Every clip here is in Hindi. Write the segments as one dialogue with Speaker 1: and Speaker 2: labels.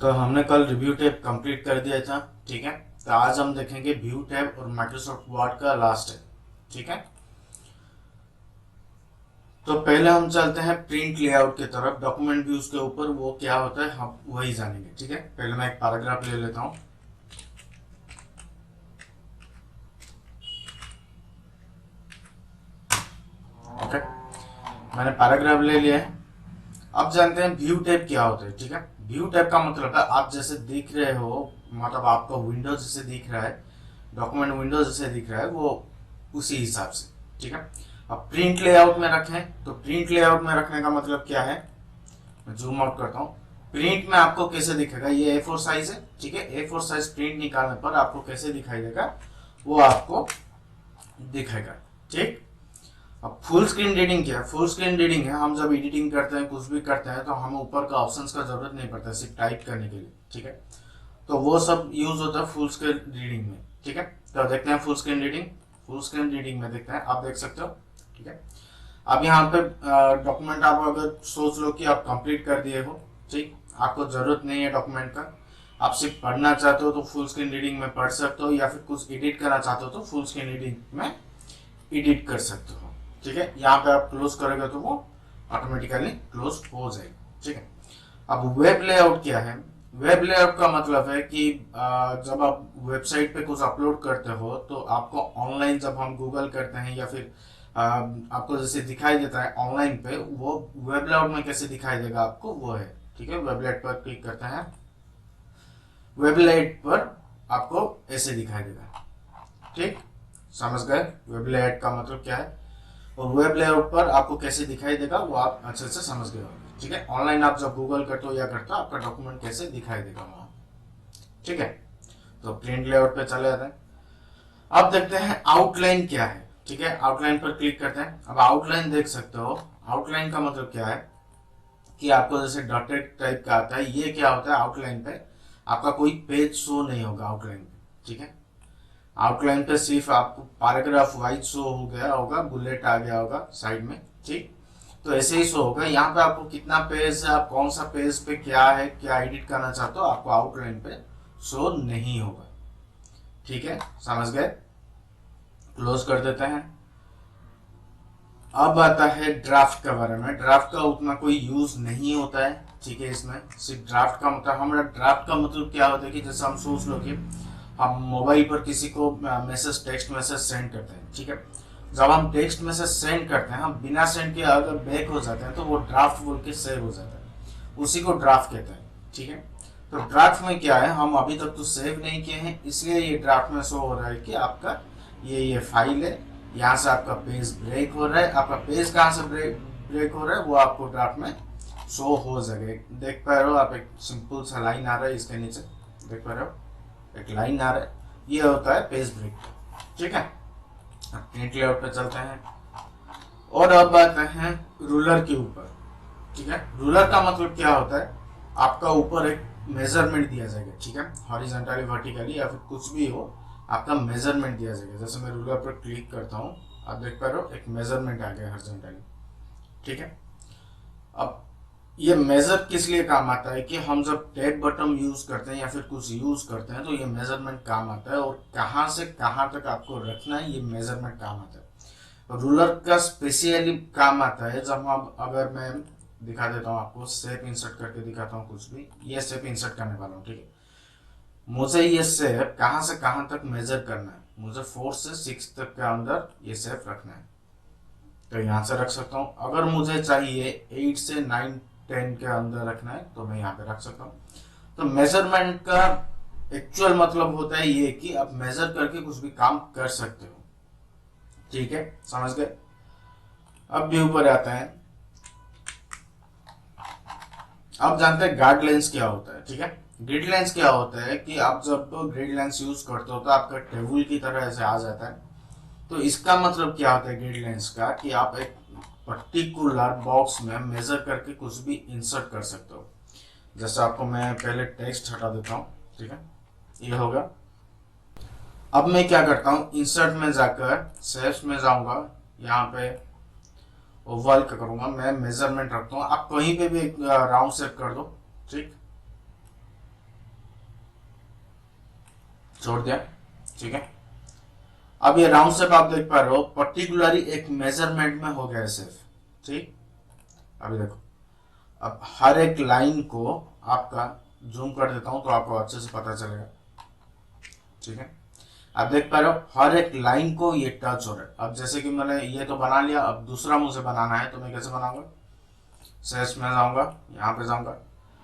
Speaker 1: तो हमने कल रिव्यू टैब कंप्लीट कर दिया था। ठीक है, तो आज हम देखेंगे व्यू टैब और माइक्रोसॉफ्ट वर्ड का लास्ट है। ठीक है, तो पहले हम चलते हैं प्रिंट लेआउट की तरफ। डॉक्यूमेंट व्यूज के ऊपर वो क्या होता है हम वही जानेंगे। ठीक है, पहले मैं एक पैराग्राफ ले लेता हूँ। ओके, मैंने पैराग्राफ ले लिया है। अब जानते हैं व्यू टैब क्या होता है। ठीक है, व्यू टैब का मतलब है आप जैसे दिख रहे हो, मतलब आपको विंडो जैसे दिख रहा है, डॉक्यूमेंट विंडो जैसे दिख रहा है वो उसी हिसाब से। ठीक है, अब प्रिंट लेआउट में रखें तो प्रिंट लेआउट में रखने का मतलब क्या है, मैं जूम आउट करता हूँ। प्रिंट में आपको कैसे दिखेगा, ये A4 साइज है। ठीक है, A4 साइज प्रिंट निकालने पर आपको कैसे दिखाई देगा वो आपको दिखेगा। ठीक, अब फुल स्क्रीन रीडिंग क्या है? फुल स्क्रीन रीडिंग है हम जब एडिटिंग करते हैं, कुछ भी करते हैं, तो हमें ऊपर का ऑप्शंस का जरूरत नहीं पड़ता सिर्फ टाइप करने के लिए। ठीक है, तो वो सब यूज होता है फुल स्क्रीन रीडिंग में। ठीक है, तो देखते हैं full screen reading. Full screen reading में देखते हैं, आप देख सकते हो। ठीक है, अब यहाँ पे डॉक्यूमेंट आप अगर सोच लो कि आप कंप्लीट कर दिए हो, ठीक, आपको जरूरत नहीं है डॉक्यूमेंट का, आप सिर्फ पढ़ना चाहते हो तो फुल स्क्रीन रीडिंग में पढ़ सकते हो, या फिर कुछ एडिट करना चाहते हो तो फुल स्क्रीन रीडिंग में एडिट कर सकते हो। ठीक है, यहाँ पे आप क्लोज करोगे तो वो ऑटोमेटिकली क्लोज हो जाएगा। ठीक है, अब वेब लेआउट क्या है? वेब लेआउट का मतलब है कि जब आप वेबसाइट पे कुछ अपलोड करते हो तो आपको ऑनलाइन, जब हम गूगल करते हैं या फिर आपको जैसे दिखाई देता है ऑनलाइन पे, वो वेब लेआउट में कैसे दिखाई देगा आपको वो है। ठीक है, वेब लेआउट पर क्लिक करते हैं, वेब लेआउट पर आपको ऐसे दिखाई देगा। ठीक, समझ गए वेब लेआउट का मतलब क्या है, और वेब लेआउट पर आपको कैसे दिखाई देगा वो आप अच्छे से समझ गए होंगे। ठीक है, ऑनलाइन आप जब गूगल करते हो या करते हो आपका डॉक्यूमेंट कैसे दिखाई देगा वहां। ठीक है, तो प्रिंट लेआउट पे चले जाते हैं। अब देखते हैं आउटलाइन क्या है। ठीक है, आउटलाइन पर क्लिक करते हैं। अब आउटलाइन देख सकते हो। आउटलाइन का मतलब क्या है कि आपको जैसे डॉटेड टाइप का आता है, ये क्या होता है आउटलाइन पे आपका कोई पेज शो नहीं होगा आउटलाइन पे। ठीक है, आउटलाइन पे सिर्फ आपको पैराग्राफ वाइज शो हो गया होगा, बुलेट आ गया होगा साइड में। ठीक, तो ऐसे ही शो होगा। यहाँ पे आपको कितना पेज है, आप कौन सा पेज पे क्या है, क्या एडिट करना चाहते हो, आपको आउटलाइन पे शो नहीं होगा। ठीक है, समझ गए? क्लोज कर देते हैं। अब आता है ड्राफ्ट के बारे में। ड्राफ्ट का उतना कोई यूज नहीं होता है। ठीक है, इसमें सिर्फ ड्राफ्ट का मतलब, हमारा ड्राफ्ट का मतलब क्या होता है कि जैसे हम सोच लो कि हम मोबाइल पर किसी को मैसेज, टेक्स्ट मैसेज सेंड करते हैं। ठीक है, जब हम टेक्स्ट मैसेज सेंड करते हैं, हम बिना सेंड के अगर बैक हो जाते हैं तो वो ड्राफ्ट बोल के सेव हो जाता है, उसी को ड्राफ्ट कहते हैं। ठीक है, तो ड्राफ्ट में क्या है, हम अभी तक तो सेव नहीं किए हैं, इसलिए ये ड्राफ्ट में शो हो रहा है कि आपका ये फाइल है, यहाँ से आपका पेज ब्रेक हो रहा है। आपका पेज कहाँ से ब्रेक हो रहा है वो आपको ड्राफ्ट में शो हो जाएगा। देख पा रहे हो आप, एक सिंपल सा लाइन आ रहा है इसके नीचे, देख पा रहे हो एक लाइन आ रहा है, ये होता है पेज ब्रेक। ठीक है, प्रिंट लेआउट पे चलते हैं और अब आते हैं रूलर के ऊपर। ठीक है, रूलर का मतलब क्या होता है, आपका ऊपर एक मेजरमेंट दिया जाएगा। ठीक है, हॉरिजॉन्टली, वर्टिकली या फिर कुछ भी हो, आपका मेजरमेंट दिया जाएगा। जैसे मैं रूलर पर क्लिक करता हूँ, आप देख पा रहे हो एक मेजरमेंट आ गया हॉरिजॉन्टली। ठीक है, अब ये मेजर किस लिए काम आता है कि हम जब टैब बटन यूज करते हैं या फिर कुछ यूज करते हैं तो ये मेजरमेंट काम आता है, और कहाँ से कहाँ तक आपको रखना है ये मेजरमेंट काम आता है। रूलर का स्पेशली काम आता है जब हम, अगर मैं दिखा देता हूँ आपको, शेप इंसर्ट करके दिखाता हूँ कुछ भी, ये शेप इंसर्ट करने वाला हूँ। ठीक है, मुझे ये शेप कहाँ से कहाँ तक मेजर करना है, मुझे 4 से 6 तक के अंदर ये शेप रखना है, तो यहाँ से रख सकता हूँ। अगर मुझे चाहिए 8 से 9 10 के अंदर रखना है तो मैं यहाँ पे रख सकता हूँ। तो मेजरमेंट का एक्चुअल मतलब होता है ये कि आप मेजर करके कुछ भी काम कर सकते हो। ठीक है, समझ गए? अब व्यू पर आते हैं। अब जानते हैं गाइडलाइंस क्या होता है। ठीक है, गाइडलाइंस क्या होता है कि आप जब गाइडलाइंस यूज करते हो तो आपका टेबल की तरह ऐसे आ जाता है। तो इसका मतलब क्या होता है गाइडलाइंस का, कि आप एक पर्टिकुलर बॉक्स में मेजर करके कुछ भी इंसर्ट कर सकते हो। जैसे आपको मैं पहले टेक्स्ट हटा देता हूँ। ठीक है, ये होगा। अब मैं क्या करता हूँ, इंसर्ट में जाकर शेप्स में जाऊंगा, यहाँ पे ओवल का करूंगा, मैं मेजरमेंट रखता हूँ। आप कहीं पे भी एक राउंड शेप कर दो। ठीक, छोड़ दिया, ठीक है। अब ये राउंड शेप आप देख पा रहे हो, पर्टिकुलरली एक मेजरमेंट में हो गया सिर्फ, ठीक। अभी देखो, अब हर एक लाइन को आपका जूम कर देता हूं तो आपको अच्छे से पता चलेगा, ठीक है। आप देख पा रहे हो हर एक लाइन को ये टच हो रहा है। अब जैसे कि मैंने ये तो बना लिया, अब दूसरा मुझे बनाना है तो मैं कैसे बनाऊंगा, सेस में जाऊंगा, यहाँ पे जाऊंगा,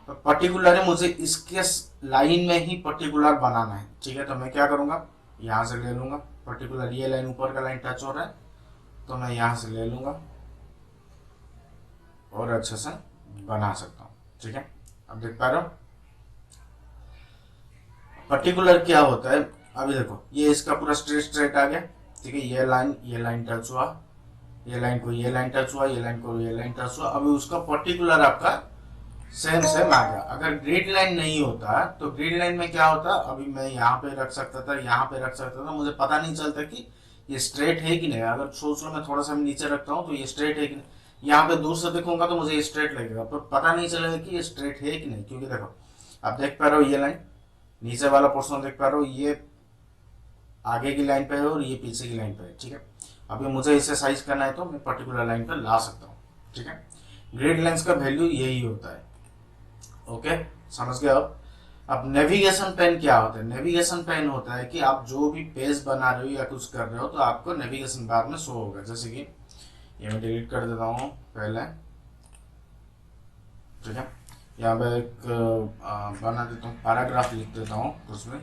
Speaker 1: तो पर्टिकुलर मुझे इसके लाइन में ही पर्टिकुलर बनाना है, ठीक है। तो मैं क्या करूंगा, यहाँ से ले लूंगा, पर्टिकुलर ये लाइन ऊपर का लाइन टच हो रहा है तो मैं यहाँ से ले लूंगा और अच्छे से बना सकता हूँ, ठीक है। अब देख पा रहे हो पर्टिकुलर क्या होता है। अभी देखो ये इसका पूरा स्ट्रेट स्ट्रेट आ गया, ठीक है। ये लाइन टच हुआ, ये लाइन को ये लाइन टच हुआ, ये लाइन को ये लाइन टच हुआ। अभी उसका पर्टिकुलर आपका सेम सेम आ गया। अगर ग्रिड लाइन नहीं होता तो ग्रिड लाइन में क्या होता, अभी मैं यहाँ पे रख सकता था, यहाँ पे रख सकता था, मुझे पता नहीं चलता कि ये स्ट्रेट है कि नहीं। अगर सोच लो मैं थोड़ा सा नीचे रखता हूँ तो ये स्ट्रेट है कि नहीं, यहाँ पे दूर से देखूंगा तो मुझे ये स्ट्रेट लगेगा, पर पता नहीं चलेगा कि ये स्ट्रेट है कि नहीं, क्योंकि देखो आप देख पा रहे हो ये लाइन नीचे वाला पोर्शन देख पा रहे हो, ये आगे की लाइन पे है और ये पीछे की लाइन पे है, ठीक है। अभी मुझे इसे साइज करना है तो मैं पर्टिकुलर लाइन पे ला सकता हूँ, ठीक है। ग्रिड लाइंस का वैल्यू यही होता है, ओके, समझ गए। अब नेविगेशन पेन क्या होता है, नेविगेशन पेन होता है कि आप जो भी पेज बना रहे हो या कुछ कर रहे हो तो आपको नेविगेशन बार में शो होगा। जैसे कि ये मैं डिलीट कर देता हूँ पहले, ठीक है। यहाँ पे एक बना देता हूँ, पैराग्राफ लिख देता हूँ उसमें,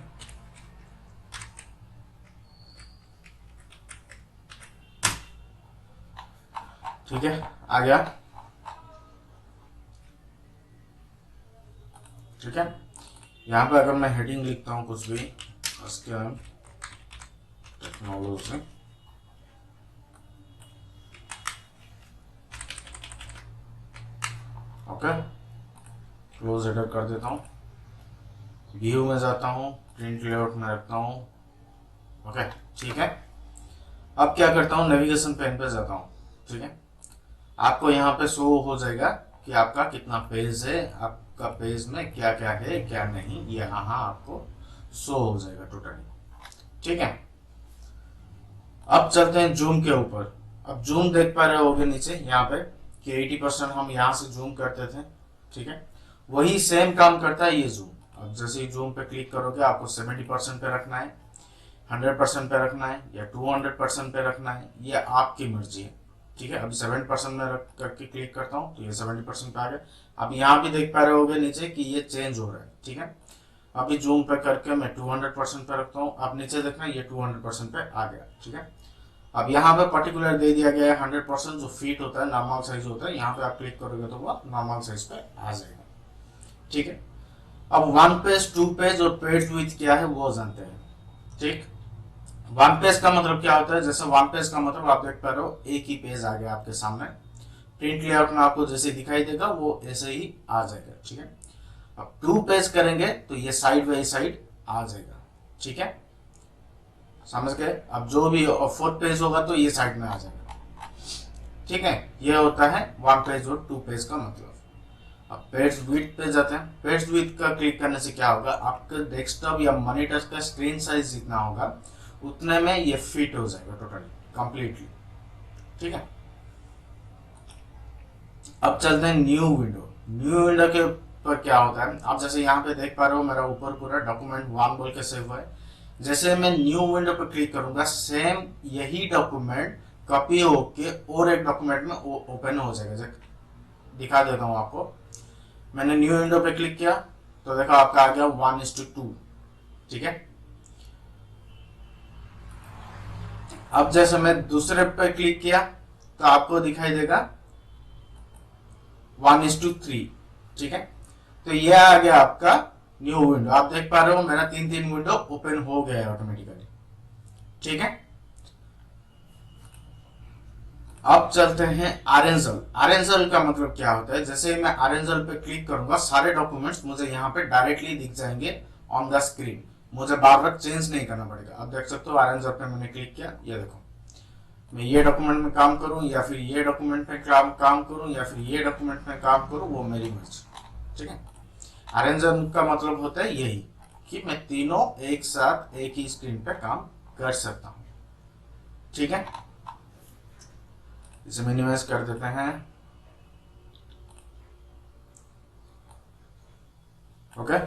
Speaker 1: ठीक है, आ गया, ठीक है। यहाँ पे अगर मैं हेडिंग लिखता हूँ कुछ भी, scam technology, okay, close header कर देता हूँ, व्यू में जाता हूँ, प्रिंट लेआउट में रखता हूँ, ओके, ठीक है। अब क्या करता हूँ, नेविगेशन पेन पे जाता हूँ, ठीक है। आपको यहाँ पे शो हो जाएगा कि आपका कितना पेज है, आपका पेज में क्या क्या है क्या नहीं, ये यहाँ आपको शो हो जाएगा टोटली, ठीक है। अब चलते हैं जूम के ऊपर। अब जूम देख पा रहे होगे नीचे यहाँ पे कि 80% हम यहाँ से जूम करते थे, ठीक है। वही सेम काम करता है ये जूम। अब जैसे ही जूम पे क्लिक करोगे आपको 70% पे रखना है, 100% पे रखना है या 200% पे रखना है, ये आपकी मर्जी है, ठीक है। अभी 70% में रख करके क्लिक करता हूँ तो ये 70% पे आ गया। अब यहाँ भी देख पा रहे होगे नीचे कि ये चेंज हो रहा है, ठीक है। अभी जूम पे करके मैं 200% पे रखता हूँ, अब नीचे देखना ये 200% पे आ गया, ठीक है। अब यहाँ पे पर्टिकुलर दे दिया गया है 100% जो फीट होता है, नॉर्मल साइज होता है, यहाँ पे आप क्लिक करोगे तो वो नॉर्मल साइज पे आ जाएगा, ठीक है। अब 1 पेज 2 पेज और पेज विड्थ क्या है वो जानते हैं, ठीक। 1 पेज का मतलब क्या होता है, जैसे 1 पेज का मतलब आप देख पा रहे हो एक ही पेज आ गया आपके सामने, प्रिंट लेआउट में आपको जैसे दिखाई देगा वो ऐसे ही आ जाएगा, ठीक है। अब 2 पेज करेंगे तो ये साइड बाई साइड आ जाएगा, ठीक है, समझ गए। अब जो भी 4th पेज होगा तो ये साइड में आ जाएगा, ठीक है। ये होता है 1 पेज और 2 पेज का मतलब। अब पेज विड्थ पे जाते हैं। पेज विड्थ का क्लिक करने से क्या होगा, आपका डेस्कटॉप या मॉनिटर का स्क्रीन साइज जितना होगा उतने में ये फिट हो जाएगा टोटली कंप्लीटली, ठीक है। अब चलते हैं न्यू विंडो। न्यू विंडो के ऊपर क्या होता है, आप जैसे यहाँ पे देख पा रहे हो मेरा ऊपर पूरा डॉक्यूमेंट 1 बोल के सेव हुआ है। जैसे मैं न्यू विंडो पर क्लिक करूंगा सेम यही डॉक्यूमेंट कॉपी होके और एक डॉक्यूमेंट में ओपन हो जाएगा। दिखा देता हूँ आपको। मैंने न्यू विंडो पे क्लिक किया तो देखा आपका आ गया 1:2, ठीक है। अब जैसे मैं दूसरे पे क्लिक किया तो आपको दिखाई देगा 1:3, ठीक है। तो ये आ गया आपका न्यू विंडो। आप देख पा रहे हो मेरा 3 विंडो ओपन हो गया है ऑटोमेटिकली, ठीक है। अब चलते हैं अरेंजल। अरेंजल का मतलब क्या होता है, जैसे मैं अरेंजल पे क्लिक करूंगा सारे डॉक्यूमेंट्स मुझे यहाँ पे डायरेक्टली दिख जाएंगे ऑन द स्क्रीन, मुझे बार बार चेंज नहीं करना पड़ेगा। अब देख सकते हो अरेंजल पे मैंने क्लिक किया, ये देखो मैं ये डॉक्यूमेंट में काम करूं या फिर ये डॉक्यूमेंट में काम करूं या फिर ये डॉक्यूमेंट में काम करूं वो मेरी मर्जी, ठीक है। अरेंजल का मतलब होता है यही कि मैं तीनों एक साथ एक ही स्क्रीन पे काम कर सकता हूं। ठीक है, इसे मिनिमाइज कर देते हैं। ओके,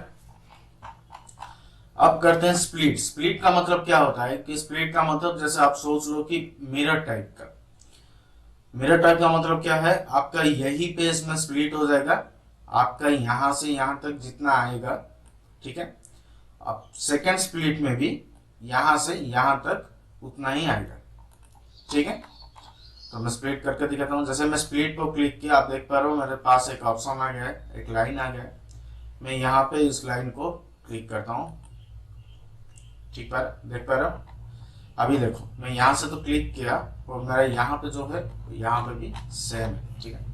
Speaker 1: अब करते हैं स्प्लिट। स्प्लिट का मतलब क्या होता है कि स्प्लिट का मतलब जैसे आप सोच लो कि मिरर टाइप का। मिरर टाइप का मतलब क्या है, आपका यही पेज में स्प्लिट हो जाएगा, आपका यहां से यहां तक जितना आएगा, ठीक है। अब सेकेंड स्प्लिट में भी यहां से यहां तक उतना ही आएगा, ठीक है। तो मैं स्प्लिट करके दिखाता हूँ। जैसे मैं स्प्लिट को क्लिक किया, आप देख पा रहे हो मेरे पास एक ऑप्शन आ गया है, एक लाइन आ गया है। मैं यहाँ पे इस लाइन को क्लिक करता हूँ, ठीक है, देख पा रहे हो। अभी देखो मैं यहाँ से तो क्लिक किया और मेरा यहाँ पे जो है यहाँ पे भी सेम है, ठीक है।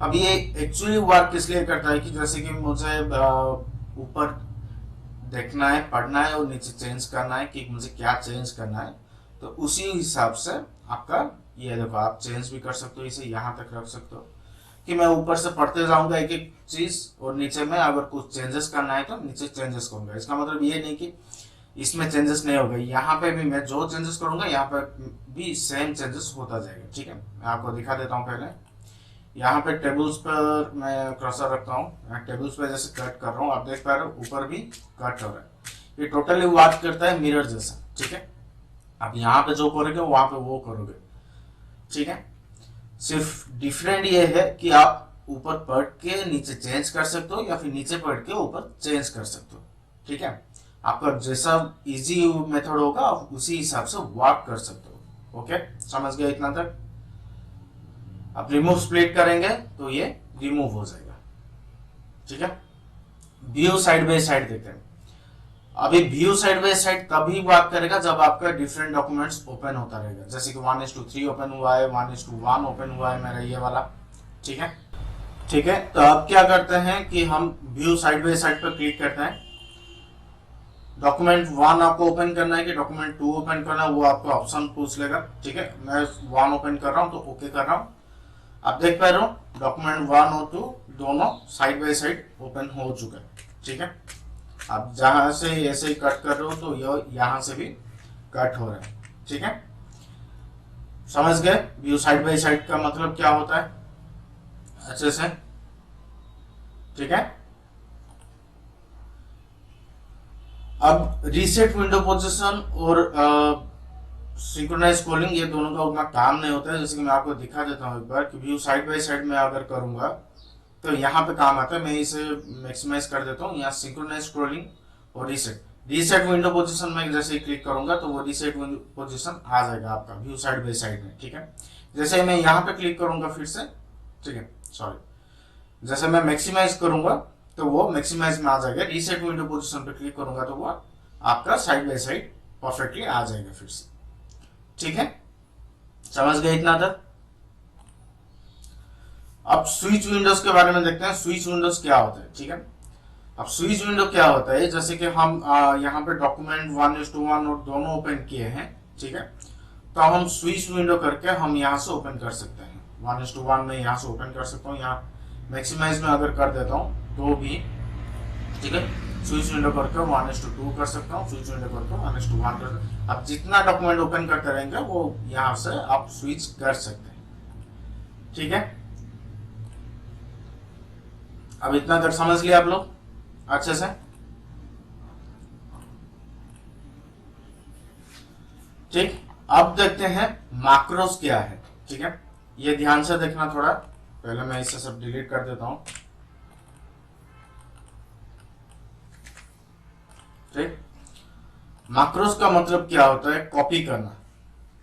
Speaker 1: अब ये एक्चुअली वर्क किस लिए करता है कि जैसे कि मुझे ऊपर देखना है, पढ़ना है और नीचे चेंज करना है कि मुझे क्या चेंज करना है, तो उसी हिसाब से आपका ये देखो, आप चेंज भी कर सकते हो, इसे यहाँ तक रख सकते हो कि मैं ऊपर से पढ़ते जाऊंगा एक एक चीज और नीचे में अगर कुछ चेंजेस करना है तो नीचे चेंजेस करूंगा। इसका मतलब ये नहीं कि इसमें चेंजेस नहीं होगा, यहाँ पे भी मैं जो चेंजेस करूंगा यहाँ पे भी सेम चेंजेस होता जाएगा, ठीक है। मैं आपको दिखा देता हूँ। पहले यहाँ पे टेबल्स पर मैं क्रॉसर रखता हूँ, टेबल्स पे जैसे कट कर रहा हूँ, आप देख पा रहे हो ऊपर भी कट हो रहा है। ये टोटली बात करता है मिरर जैसा, ठीक है। आप यहाँ पे जो करोगे वहां पे वो करोगे, ठीक है। सिर्फ डिफरेंट ये है कि आप ऊपर पढ़ के नीचे चेंज कर सकते हो या फिर नीचे पढ़ के ऊपर चेंज कर सकते हो, ठीक है। आपका जैसा इजी मेथड होगा आप उसी हिसाब से वर्क कर सकते हो। ओके, समझ गए इतना तक। आप रिमूव स्प्लिट करेंगे तो ये रिमूव हो जाएगा, ठीक है। व्यू साइड बाय साइड देखते हैं। अभी व्यू साइड बाय साइड तभी वर्क करेगा जब आपका डिफरेंट डॉक्यूमेंट्स ओपन होता रहेगा। जैसे कि 1:3 ओपन हुआ है, 1:1 ओपन हुआ है मेरा ये वाला, ठीक है। ठीक है, तो अब क्या करते हैं कि हम व्यू साइड बाय साइड पर क्लिक करते हैं। डॉक्यूमेंट 1 आपको ओपन करना है कि डॉक्यूमेंट 2 ओपन करना है, वो आपको ऑप्शन पूछ लेगा, ठीक है। मैं 1 ओपन कर रहा हूं तो ओके कर रहा हूं। आप देख पा रहे हो डॉक्यूमेंट 1 और 2 दोनों साइड बाय साइड ओपन हो चुका है, ठीक है। आप जहां से ऐसे ही कट कर रहे हो तो यहां से भी कट हो रहा है, ठीक है। समझ गए व्यू साइड बाय साइड का मतलब क्या होता है अच्छे से, ठीक है। अब रीसेट विंडो पोजीशन और सिंक्रोनाइज स्क्रॉलिंग ये दोनों का उतना काम नहीं होता है। जैसे कि मैं आपको दिखा देता हूँ एक बार कि व्यू साइड बाय साइड में अगर करूंगा तो यहाँ पे काम आता है। मैं इसे मैक्सिमाइज कर देता हूँ, यहाँ सिंक्रोनाइज स्क्रॉलिंग और रीसेट। रीसेट विंडो पोजीशन में जैसे ही क्लिक करूंगा तो वो रीसेट विंडो पोजीशन आ जाएगा आपका व्यू साइड बाय साइड में, ठीक है। जैसे मैं यहाँ पे क्लिक करूंगा फिर से, ठीक है, सॉरी, जैसे मैं मैक्सिमाइज करूंगा तो वो मैक्सिमाइज में आ जाएगा। रीसेट विंडो पोजीशन पे क्लिक करूंगा तो वो आपका साइड बाय साइड परफेक्टली आ जाएगा फिर से, ठीक है। समझ गए इतना तक। अब स्विच विंडोज के बारे में देखते हैं। स्विच विंडोज क्या होता है, ठीक है। अब स्विच विंडो क्या होता है, जैसे कि हम यहाँ पे डॉक्यूमेंट 1:1 और दोनों ओपन किए हैं, ठीक है। तो हम स्विच विंडो करके हम यहाँ से ओपन कर सकते हैं। 1:1 में यहाँ से ओपन कर सकता हूँ, यहाँ मैक्सिमाइज में अगर कर देता हूँ तो भी, ठीक है। स्विच विंडो करके 1:2 कर सकता हूँ, स्विच विंडो करके 1:1 कर सकता हूँ। अब जितना डॉक्यूमेंट ओपन करते रहेंगे वो यहाँ से आप स्विच कर सकते हैं, ठीक है। अब इतना तक समझ लिया आप लोग अच्छे से, ठीक। अब देखते हैं मैक्रोस क्या है, ठीक है। ये ध्यान से देखना थोड़ा, पहले मैं इसे सब डिलीट कर देता हूं, ठीक। मैक्रोस का मतलब क्या होता है, कॉपी करना।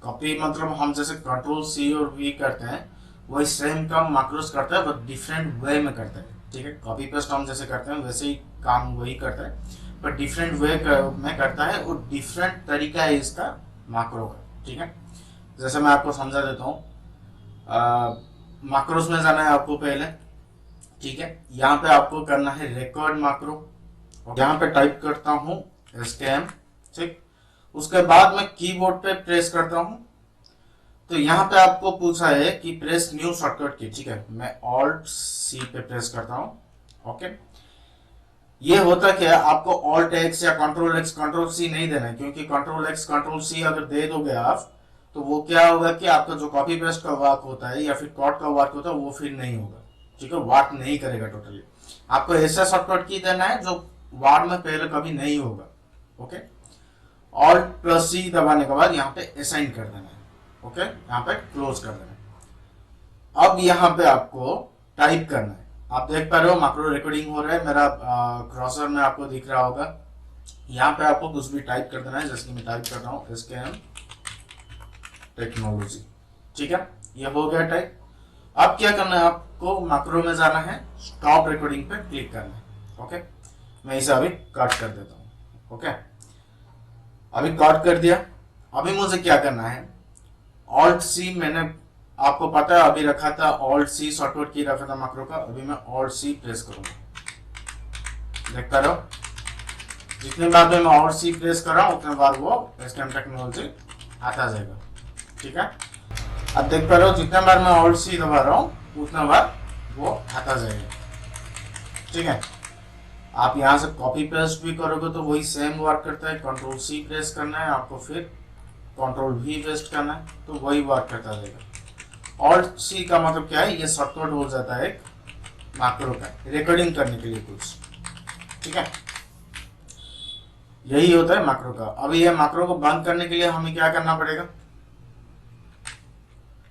Speaker 1: कॉपी मतलब हम जैसे Ctrl+C और V करते हैं वही सेम काम मैक्रोस करता है, बट डिफरेंट वे में करता है, ठीक है। कॉपी पेस्ट हम जैसे करते हैं वैसे ही काम वही करता है, पर डिफरेंट वे में करता है और डिफरेंट तरीका है इसका मैक्रो का, ठीक है। जैसे मैं आपको समझा देता हूँ, मैक्रोस में जाना है आपको पहले, ठीक है। यहाँ पे आपको करना है रिकॉर्ड मैक्रो, यहाँ पे टाइप करता हूँ STM, ठीक। उसके बाद मैं कीबोर्ड पे प्रेस करता हूँ, तो यहाँ पे आपको पूछा है कि प्रेस न्यू शॉर्टकट की, ठीक है। मैं Alt+C पे प्रेस करता हूँ, ओके। ये होता क्या है, आपको ऑल्ट एक्स या कंट्रोल एक्स कंट्रोल सी नहीं देना है, क्योंकि कंट्रोल एक्स कंट्रोल सी अगर दे दोगे आप तो वो क्या होगा कि आपका जो कॉपी पेस्ट का वर्क होता है या फिर कॉट का वर्क होता है वो फिर नहीं होगा, ठीक है, वर्क नहीं करेगा टोटली। आपको ऐसा शॉर्टकट की देना है जो वार्ड में पहले कभी नहीं होगा। ओके, ऑल्ट प्लस सी दबाने के बाद यहाँ पे असाइन कर देना है। ओके, यहाँ पे क्लोज कर देना है। अब यहाँ पे आपको टाइप करना है। आप देख पा रहे हो मैक्रो रिकॉर्डिंग हो रहा है मेरा, क्रॉसर में आपको दिख रहा होगा। यहाँ पे आपको कुछ भी टाइप कर देना है, जैसे कि मैं टाइप कर रहा हूँ SKM टेक्नोलॉजी, ठीक है, ये हो गया टाइप। अब क्या करना है, आपको मैक्रो में जाना है, स्टॉप रिकॉर्डिंग पे क्लिक करना है। ओके, मैं इसे अभी कट कर देता हूँ। ओके, अभी कट कर दिया। अभी मुझे क्या करना है, ऑल्ट सी मैंने आपको पता है अभी रखा था, ऑल्ट सी शॉर्टकट की रखा था मैक्रो का, अभी मैं ऑल्ट सी प्रेस करूंगा। देख पा रहे हो, जितने बार मैं ऑल्ट सी प्रेस कर रहा हूं उतने बार वो SKM टेक्नोलॉजी आता जाएगा, ठीक है। अब देख पा रहे हो, जितने बार मैं ऑल्ट सी दबा रहा हूं उतना बार वो आता जाएगा, ठीक है। आप यहां से कॉपी पेस्ट भी करोगे तो वही सेम वर्क करता है। कंट्रोल सी प्रेस करना है आपको, फिर कंट्रोल V पेस्ट करना है, तो वही वर्क करता जाएगा। ऑल्ट सी का मतलब क्या है, ये शॉर्टकट हो जाता है मैक्रो का रिकॉर्डिंग करने के लिए कुछ, ठीक है। यही होता है मैक्रो का। अभी ये मैक्रो को बंद करने के लिए हमें क्या करना पड़ेगा,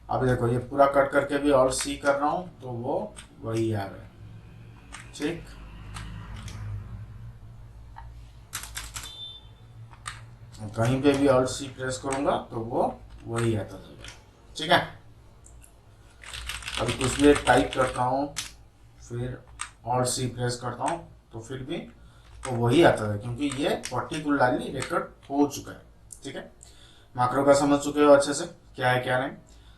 Speaker 1: अभी देखो ये पूरा कट करके भी ऑल्ट सी कर रहा हूं तो वो वही आ रहा है, ठीक। कहीं पे भी ऑल्ट सी प्रेस करूंगा तो वो वही आता जाएगा, ठीक है। अभी कुछ भी टाइप करता हूँ फिर ऑल्ट सी प्रेस करता हूँ तो फिर भी तो वही आता है, क्योंकि ये पर्टिकुलरली रिकॉर्ड हो चुका है, ठीक है। मैक्रो का समझ चुके हो अच्छे से क्या है क्या नहीं।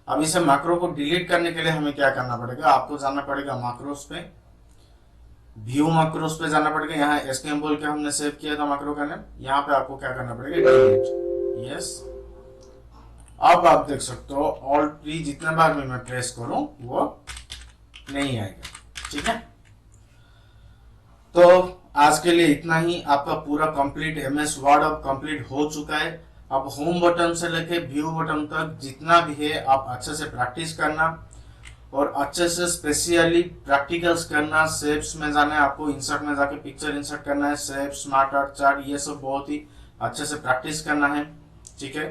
Speaker 1: अब इसे मैक्रो को डिलीट करने के लिए हमें क्या करना पड़ेगा, आपको जाना पड़ेगा मैक्रोस पे, व्यू मैक्रोस पे जाना पड़ेगा। यहाँ SKM बोल के हमने सेव किया था मैक्रो का नाम, यहाँ पे आपको क्या करना पड़ेगा, डिलीट, यस। अब आप देख सकते हो ऑल्ट P जितने बार भी मैं प्रेस करूं वो नहीं आएगा, ठीक है। तो आज के लिए इतना ही। आपका पूरा कंप्लीट MS वर्ड अब कंप्लीट हो चुका है। अब होम बटन से लेके व्यू बटन तक जितना भी है आप अच्छे से प्रैक्टिस करना और अच्छे से स्पेशली प्रैक्टिकल्स करना। शेप्स में जाना है आपको, इंसर्ट में जाके पिक्चर इंसर्ट करना है, शेप, स्मार्ट आर्ट, चार्ट, ये सब बहुत ही अच्छे से प्रैक्टिस करना है, ठीक है।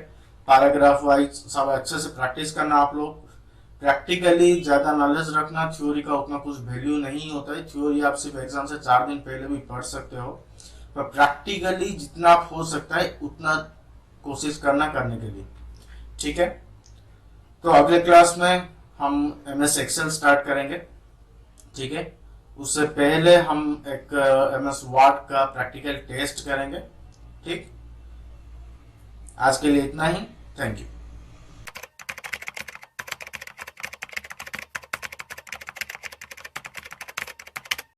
Speaker 1: पैराग्राफ वाइज सब अच्छे से प्रैक्टिस करना। आप लोग प्रैक्टिकली ज्यादा नॉलेज रखना, थ्योरी का उतना कुछ वैल्यू नहीं होता है। थ्योरी आप सिर्फ एग्जाम से 4 दिन पहले भी पढ़ सकते हो, पर प्रैक्टिकली जितना आप हो सकता है उतना कोशिश करना करने के लिए, ठीक है। तो अगले क्लास में हम MS एक्सेल स्टार्ट करेंगे, ठीक है। उससे पहले हम एक MS वर्ड का प्रैक्टिकल टेस्ट करेंगे, ठीक। आज के लिए इतना ही, थैंक यू।